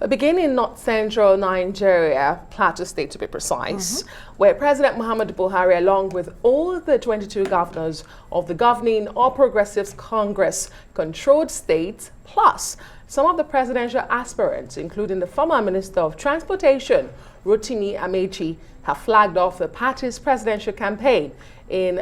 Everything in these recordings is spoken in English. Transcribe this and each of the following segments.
Beginning in north-central Nigeria, Plateau State to be precise, where President Muhammadu Buhari, along with all the 22 governors of the governing All Progressives Congress controlled states, plus some of the presidential aspirants, including the former Minister of Transportation, Rotimi Amechi, have flagged off the party's presidential campaign in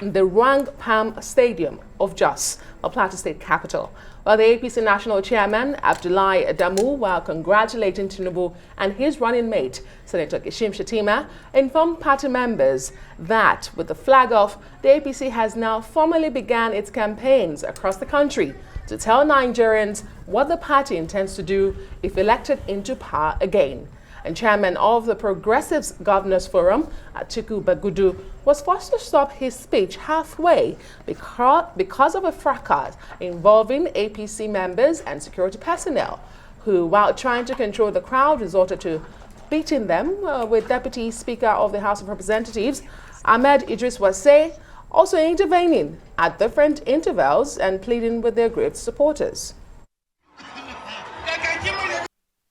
the Rwang Palm Stadium of Jos, the Plateau State capital. While the APC National Chairman, Abdullahi Adamu, while congratulating Tinubu and his running mate, Senator Kashim Shettima, informed party members that with the flag off, the APC has now formally begun its campaigns across the country to tell Nigerians what the party intends to do if elected into power again. And chairman of the Progressives Governors Forum, Atiku Bagudu, was forced to stop his speech halfway because of a fracas involving APC members and security personnel, who, while trying to control the crowd, resorted to beating them, with Deputy Speaker of the House of Representatives, Ahmed Idris Wase, also intervening at different intervals and pleading with their group's supporters.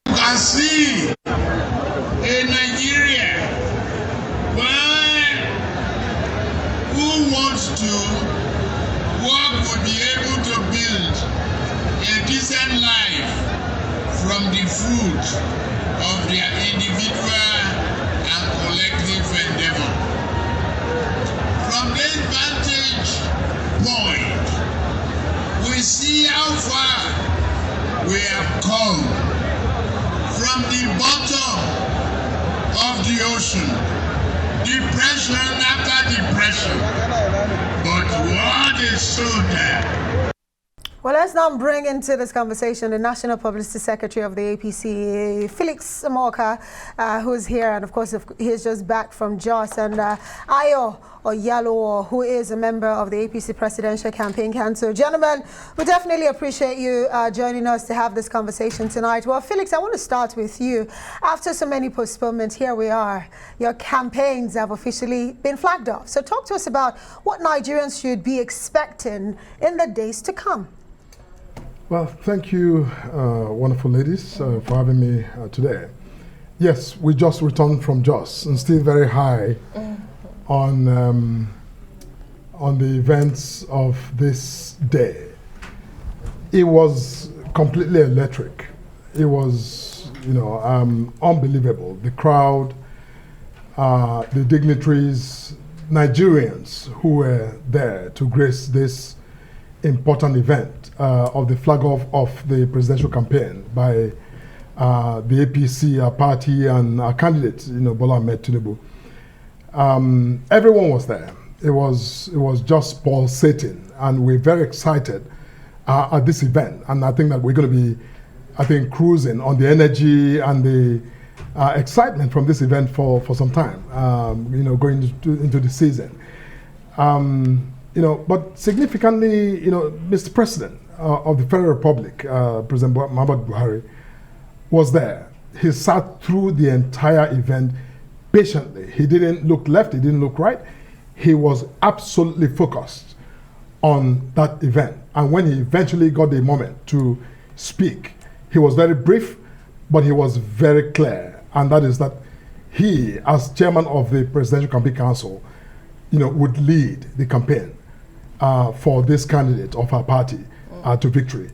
I see a Nigeria who wants to work will be able to build a decent life from the fruit of their individual and collective endeavor. From this vantage point, we see how far we have come from the bottom of the ocean, depression after depression, but what is so there? Well, let's now bring into this conversation the National Publicity Secretary of the APC, Felix Morka, who is here, and of course he is just back from Jos, and Ayo Oyalawo, who is a member of the APC Presidential Campaign Council. Gentlemen, we definitely appreciate you joining us to have this conversation tonight. Well, Felix, I want to start with you. After so many postponements, here we are. Your campaigns have officially been flagged off. So talk to us about what Nigerians should be expecting in the days to come. Well, thank you, wonderful ladies, for having me today. Yes, we just returned from Jos and still very high on the events of this day. It was completely electric. It was, unbelievable. The crowd, the dignitaries, Nigerians who were there to grace this important event of the flag off of the presidential campaign by the APC, our party, and our candidate, Bola Ahmed Tinubu. Everyone was there. It was just pulsating, and we're very excited at this event. And I think that we're going to be, cruising on the energy and the excitement from this event for some time. Going into the season. But significantly, Mr. President of the Federal Republic, President Muhammadu Buhari, was there. He sat through the entire event patiently. He didn't look left, he didn't look right. He was absolutely focused on that event. And when he eventually got the moment to speak, he was very brief, but he was very clear. And that is that he, as chairman of the Presidential Campaign Council, would lead the campaign for this candidate of our party to victory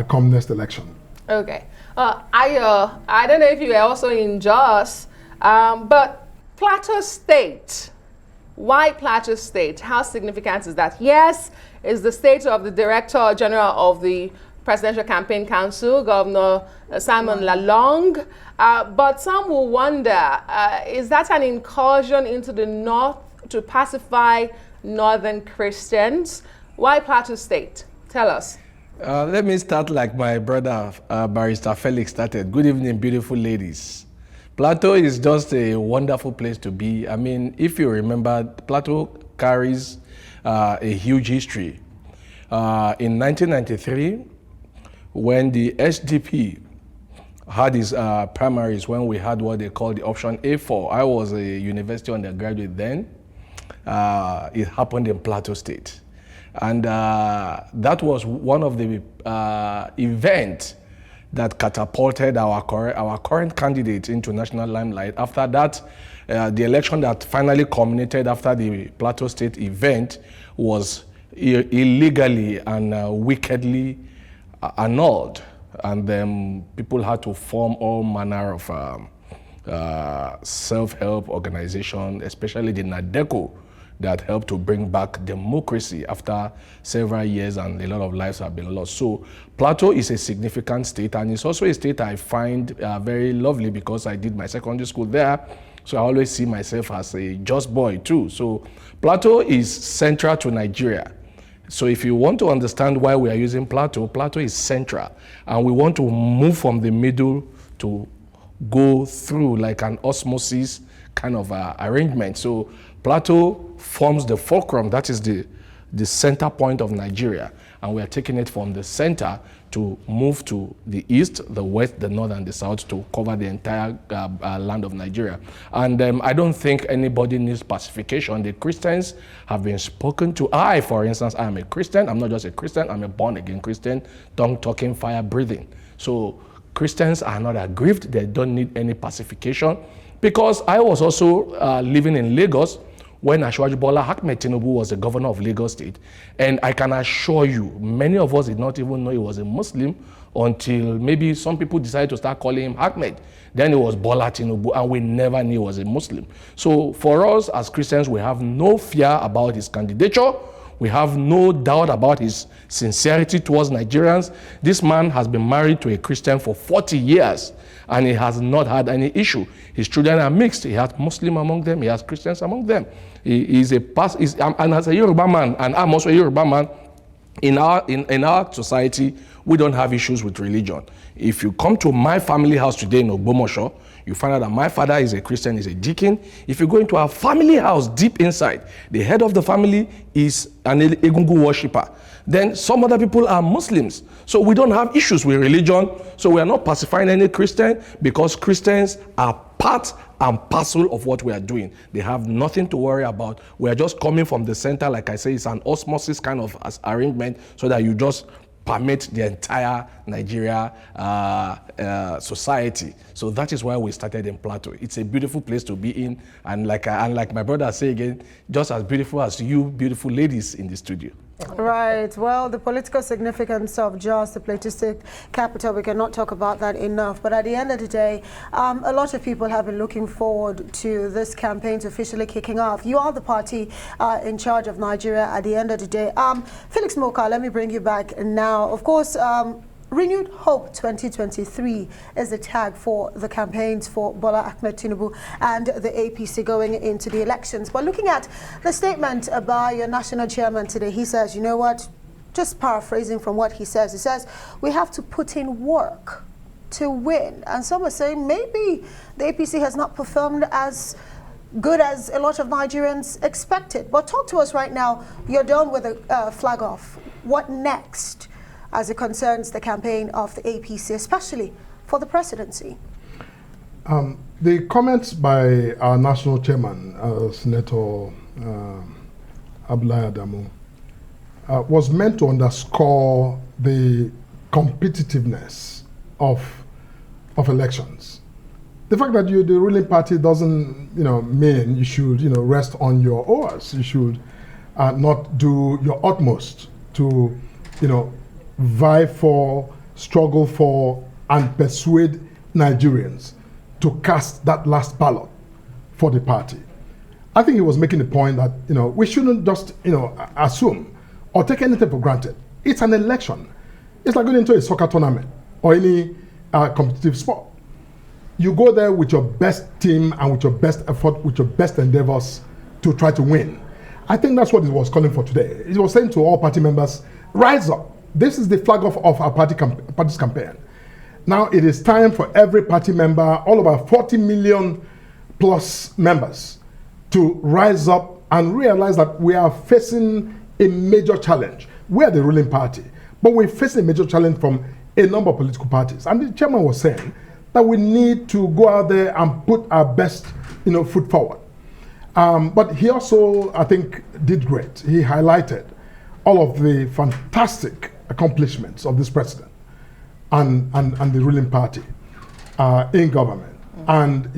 come next election. Okay. I don't know if you were also in Jos, but Plateau State, why Plateau State? How significant is that? Yes, is the state of the Director General of the Presidential Campaign Council, Governor Simon Lalong, but some will wonder, is that an incursion into the north to pacify northern Christians? Why Plateau State? Tell us. Let me start like my brother, Barrister Felix started. Good evening, beautiful ladies. Plateau is just a wonderful place to be. I mean, if you remember, Plateau carries a huge history. In 1993, when the SDP had its primaries, when we had what they call the option A4, I was a university undergraduate then. It happened in Plateau State. And that was one of the events that catapulted our current candidate into national limelight. After that, the election that finally culminated after the Plateau State event was illegally and wickedly annulled, and then people had to form all manner of self-help organization, especially the NADECO, that helped to bring back democracy after several years, and a lot of lives have been lost. So Plateau is a significant state, and it's also a state I find very lovely because I did my secondary school there. So I always see myself as a just boy too. So Plateau is central to Nigeria. So if you want to understand why we are using Plateau, Plateau is central, and we want to move from the middle to go through like an osmosis kind of arrangement. So Plateau forms the fulcrum, that is the center point of Nigeria, and we are taking it from the center to move to the east, the west, the north, and the south to cover the entire land of Nigeria. And I don't think anybody needs pacification. The Christians have been spoken to. I, for instance, I am a Christian. I'm not just a Christian, I'm a born-again Christian, tongue-talking, fire-breathing. So Christians are not aggrieved. They don't need any pacification. Because I was also living in Lagos when Asiwaju Bola Ahmed Tinubu was the governor of Lagos State. And I can assure you, many of us did not even know he was a Muslim until maybe some people decided to start calling him Ahmed. Then it was Bola Tinubu, and we never knew he was a Muslim. So for us as Christians, we have no fear about his candidature. We have no doubt about his sincerity towards Nigerians. This man has been married to a Christian for 40 years, and he has not had any issue. His children are mixed. He has Muslim among them. He has Christians among them. He is and as a Yoruba man, and I'm also a Yoruba man, in our society, we don't have issues with religion. If you come to my family house today in Ogbomosho, you find out that my father is a Christian, is a deacon. If you go into our family house deep inside, the head of the family is an Egungun worshipper. Then some other people are Muslims. So we don't have issues with religion. So we are not pacifying any Christian, because Christians are part and parcel of what we are doing. They have nothing to worry about. We are just coming from the center. Like I say, it's an osmosis kind of arrangement, so that you just permit the entire Nigeria society. So that is why we started in Plateau. It's a beautiful place to be in, and like my brother say again, just as beautiful as you beautiful ladies in the studio. Right. Well, the political significance of Jos, the Plateau State capital, we cannot talk about that enough. But at the end of the day, a lot of people have been looking forward to this campaign to officially kicking off. You are the party in charge of Nigeria at the end of the day. Felix Morka, let me bring you back now. Of course, Renewed Hope 2023 is the tag for the campaigns for Bola Ahmed Tinubu and the APC going into the elections. But looking at the statement by your national chairman today, he says, you know what, just paraphrasing from what he says, we have to put in work to win. And some are saying maybe the APC has not performed as good as a lot of Nigerians expected. But talk to us right now. You're done with the flag off. What next as it concerns the campaign of the APC, especially for the presidency? The comments by our national chairman, Senator Abdullahi Adamu, was meant to underscore the competitiveness of elections. The fact that you're the ruling party doesn't, mean you should, rest on your oars. You should not do your utmost to, vie for, struggle for, and persuade Nigerians to cast that last ballot for the party. I think he was making the point that, we shouldn't just, assume or take anything for granted. It's an election. It's like going into a soccer tournament or any competitive sport. You go there with your best team and with your best effort, with your best endeavors to try to win. I think that's what he was calling for today. He was saying to all party members, rise up. This is the flag of our party's campaign. Now it is time for every party member, all of our 40 million plus members, to rise up and realize that we are facing a major challenge. We are the ruling party, but we're facing a major challenge from a number of political parties. And the chairman was saying that we need to go out there and put our best, foot forward. But he also, I think, did great. He highlighted all of the fantastic accomplishments of this president. and the ruling party in government, and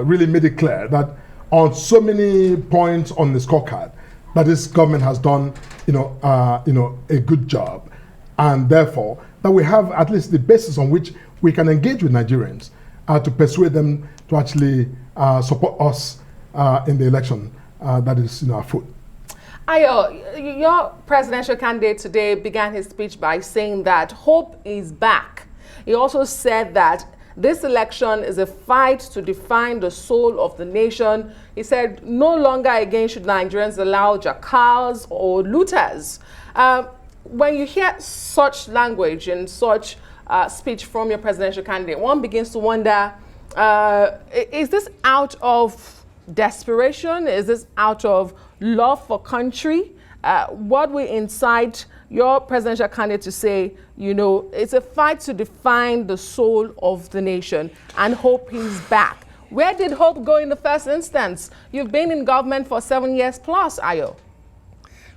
really made it clear that on so many points on the scorecard that this government has done a good job, and therefore that we have at least the basis on which we can engage with Nigerians to persuade them to actually support us in the election that is afoot. Ayo, your presidential candidate today began his speech by saying that hope is back. He also said that this election is a fight to define the soul of the nation. He said no longer again should Nigerians allow jackals or looters. When you hear such language and such speech from your presidential candidate, one begins to wonder, is this out of desperation? Is this out of love for country? What will incite your presidential candidate to say, it's a fight to define the soul of the nation and hope he's back? Where did hope go in the first instance? You've been in government for 7 years plus, Ayo.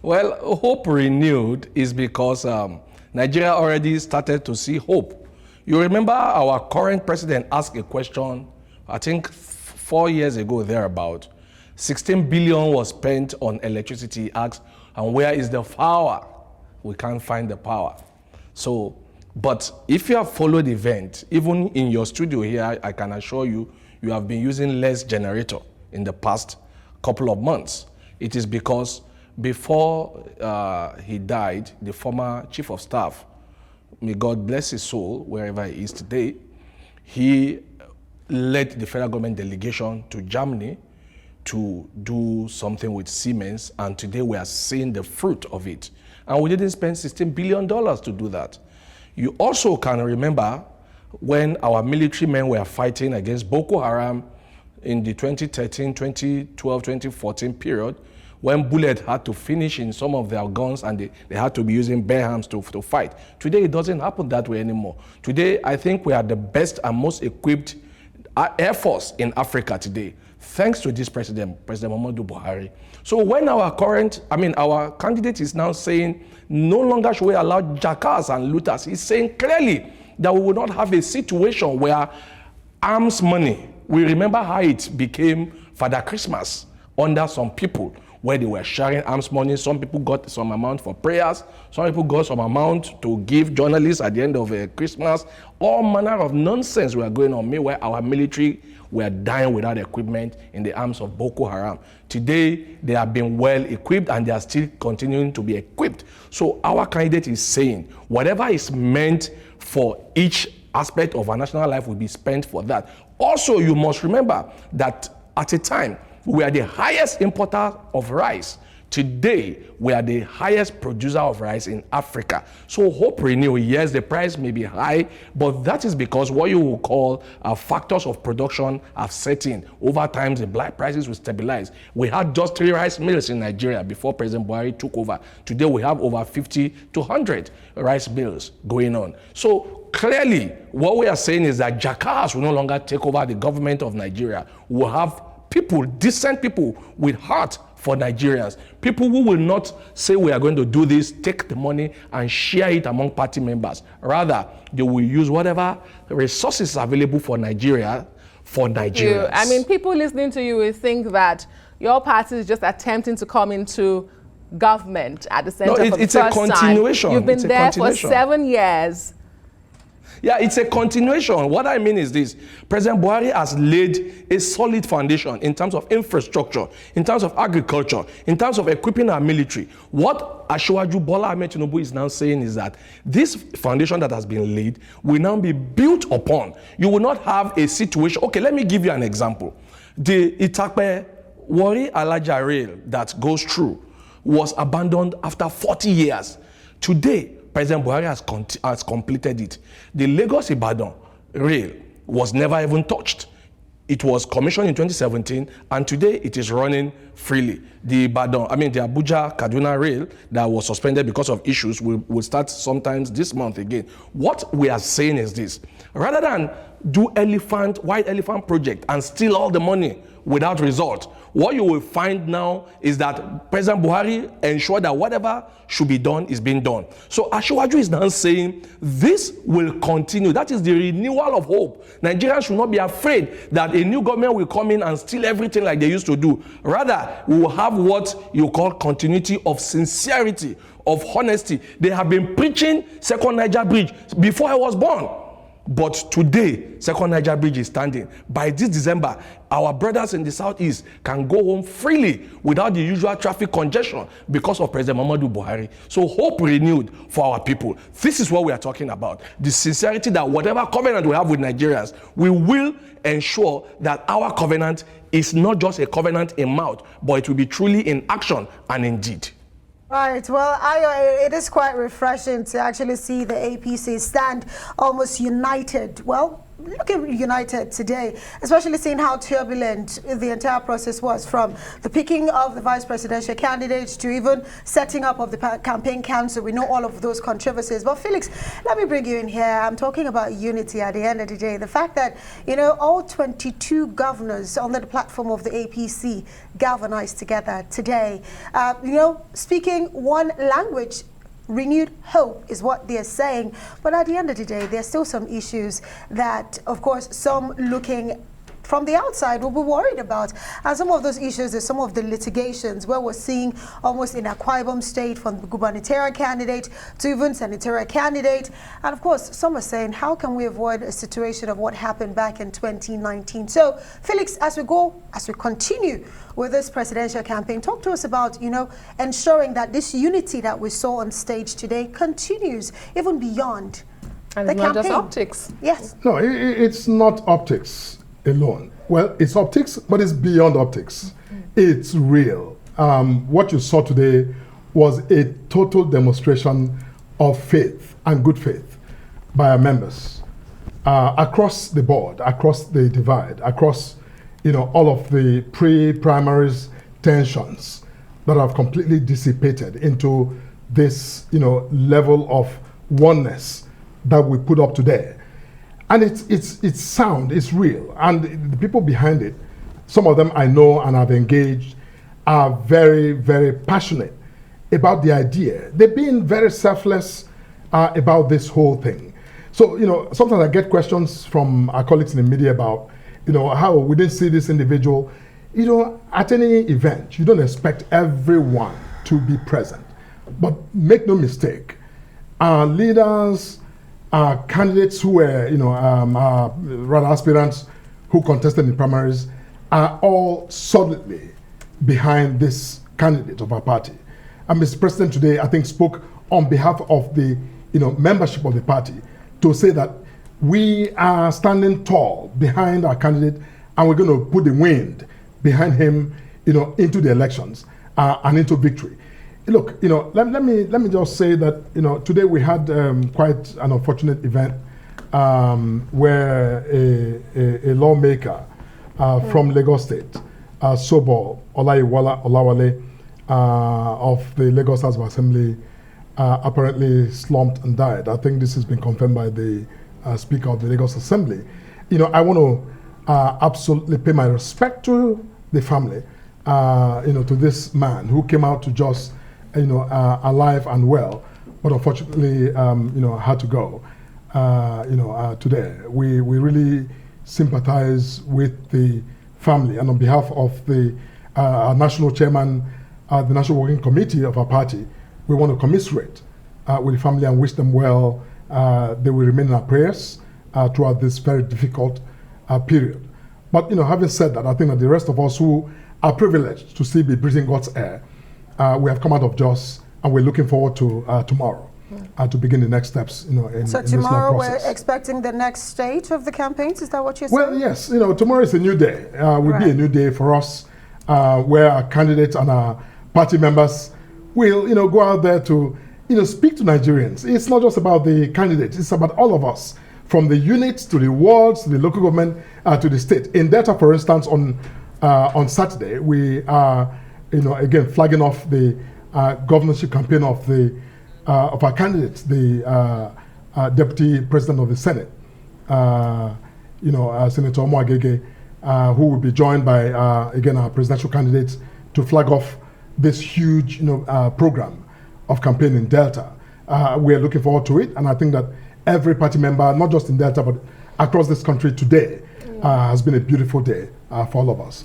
Well, hope renewed is because Nigeria already started to see hope. You remember our current president asked a question, I think 4 years ago, thereabout. 16 billion was spent on electricity. He asked, and where is the power? We can't find the power. So, but if you have followed the event, even in your studio here, I can assure you, you have been using less generator in the past couple of months. It is because before he died, the former chief of staff, may God bless his soul, wherever he is today, he led the federal government delegation to Germany to do something with Siemens, and today we are seeing the fruit of it. And we didn't spend $16 billion to do that. You also can remember when our military men were fighting against Boko Haram in the 2013, 2012, 2014 period, when bullets had to finish in some of their guns and they had to be using bare hands to fight. Today, it doesn't happen that way anymore. Today, I think we are the best and most equipped Air Force in Africa today, thanks to this President Muhammadu Buhari. So when our candidate is now saying, no longer should we allow jackals and looters, he's saying clearly that we will not have a situation where arms money, we remember how it became Father Christmas under some people, where they were sharing arms money. Some people got some amount for prayers. Some people got some amount to give journalists at the end of Christmas. All manner of nonsense were going on. Meanwhile, our military were dying without equipment in the arms of Boko Haram. Today, they have been well equipped and they are still continuing to be equipped. So our candidate is saying, whatever is meant for each aspect of our national life will be spent for that. Also, you must remember that at a time, we are the highest importer of rice. Today, we are the highest producer of rice in Africa. So hope renew. Yes, the price may be high, but that is because what you will call factors of production have set in. Over time, the black prices will stabilize. We had just 3 rice mills in Nigeria before President Buhari took over. Today, we have over 50 to 100 rice mills going on. So clearly, what we are saying is that jackals will no longer take over the government of Nigeria. We'll have people, decent people with heart for Nigerians. People who will not say we are going to do this, take the money and share it among party members. Rather, they will use whatever resources available for Nigeria for Nigerians. People listening to you will think that your party is just attempting to come into government at the center for the first time. It's a continuation. You've been there for 7 years. Yeah, it's a continuation. What I mean is this. President Buhari has laid a solid foundation in terms of infrastructure, in terms of agriculture, in terms of equipping our military. What Asiwaju Bola Ahmed Tinubu is now saying is that this foundation that has been laid will now be built upon. You will not have a situation. Okay, let me give you an example. The Itakpe Warri Alaja rail that goes through was abandoned after 40 years. Today, President Buhari has completed it. The Lagos-Ibadan rail was never even touched. It was commissioned in 2017, and today it is running freely. The Abuja-Kaduna rail that was suspended because of issues will start sometimes this month again. What we are saying is this. Rather than do white elephant project and steal all the money without result. What you will find now is that President Buhari ensured that whatever should be done is being done. So Asiwaju is now saying this will continue. That is the renewal of hope. Nigerians should not be afraid that a new government will come in and steal everything like they used to do. Rather, we will have what you call continuity of sincerity, of honesty. They have been preaching Second Niger Bridge before I was born. But today, Second Niger Bridge is standing. By this December, our brothers in the southeast can go home freely without the usual traffic congestion because of President Muhammadu Buhari. So hope renewed for our people. This is what we are talking about. The sincerity that whatever covenant we have with Nigerians, we will ensure that our covenant is not just a covenant in mouth, but it will be truly in action and in deed. Right. Well, Ayo, it is quite refreshing to actually see the APC stand almost united. Well, looking united today, especially seeing how turbulent the entire process was, from the picking of the vice presidential candidate to even setting up of the campaign council. We know all of those controversies. But Felix, let me bring you in here. I'm talking about unity at the end of the day. The fact that, you know, all 22 governors under the platform of the APC galvanized together today, you know, speaking one language. Renewed hope is what they're saying, but at the end of the day, there's still some issues that, of course, some looking from the outside will be worried about. And some of those issues are some of the litigations where we're seeing almost in Akwa Ibom state, from the gubernatorial candidate to even senatorial candidate. And of course, some are saying, how can we avoid a situation of what happened back in 2019? So, Felix, as we continue with this presidential campaign, talk to us about, you know, ensuring that this unity that we saw on stage today continues even beyond and the it's not campaign. just optics. Yes. No, it's not optics alone. Well, it's optics, but it's beyond optics. It's real. What you saw today was a total demonstration of faith and good faith by our members across the board, across the divide, across, you know, all of the pre-primaries tensions that have completely dissipated into this, you know, level of oneness that we put up today. And it's sound, it's real. And the people behind it, some of them I know and have engaged, are very, very passionate about the idea. They've been very selfless about this whole thing. So, you know, sometimes I get questions from our colleagues in the media about, you know, how we didn't see this individual. You know, at any event, you don't expect everyone to be present. But make no mistake, our leaders, candidates who were, you know, rather aspirants who contested in primaries are all solidly behind this candidate of our party. And Mr. President today, I think, spoke on behalf of the, you know, membership of the party to say that we are standing tall behind our candidate, and we're going to put the wind behind him, you know, into the elections and into victory. Look, you know, let me just say that, you know, today we had quite an unfortunate event where a lawmaker from Lagos State, Ayo Oyalawo of the Lagos House of Assembly, apparently slumped and died. I think this has been confirmed by the Speaker of the Lagos Assembly. You know, I want to absolutely pay my respect to the family, you know, to this man who came out to just, you know, alive and well, but unfortunately, you know, had to go, you know, today. We really sympathize with the family, and on behalf of the our national chairman, the National Working Committee of our party, we want to commiserate with the family and wish them well. They will remain in our prayers throughout this very difficult period. But, you know, having said that, I think that the rest of us who are privileged to still be breathing God's air, we have come out of Jos, and we're looking forward to tomorrow to begin the next steps, you know, in So this long tomorrow process. we're expecting the next stage of the campaigns. Is that what you're saying? Well, yes, you know, tomorrow is a new day. Will be a new day for us, where our candidates and our party members will, you know, go out there to, you know, speak to Nigerians. It's not just about the candidates; it's about all of us, from the units to the wards, to the local government, to the state. In Delta, for instance, on Saturday, we are, you know, again flagging off the governorship campaign of our candidates, the Deputy President of the Senate, you know, Senator Morka, who will be joined by, again, our presidential candidates to flag off this huge program of campaign in Delta. We're looking forward to it, and I think that every party member, not just in Delta, but across this country today, has been a beautiful day for all of us.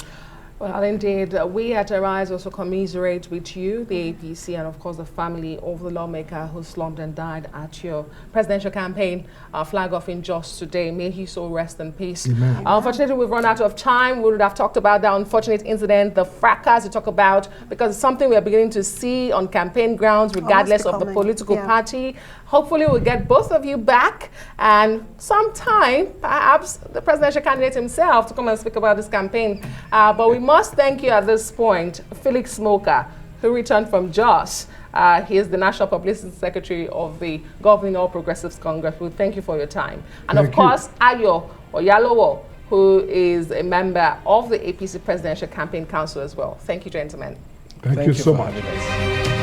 Well, indeed, we at Arise also commiserate with you, the APC, and of course the family of the lawmaker who slumped and died at your presidential campaign flag off in Jos today. May he so rest in peace. Amen. Unfortunately, we've run out of time. We would have talked about that unfortunate incident, the fracas you talk about, because it's something we are beginning to see on campaign grounds, regardless of the political party. Hopefully, we'll get both of you back, and sometime, perhaps the presidential candidate himself to come and speak about this campaign. But we must thank you at this point, Felix Morka, who returned from Jos. He is the National Publicity Secretary of the Governing All Progressives Congress. We thank you for your time. And of course, Ayo Oyalawo, who is a member of the APC Presidential Campaign Council as well. Thank you, gentlemen. Thank you so much. For having us.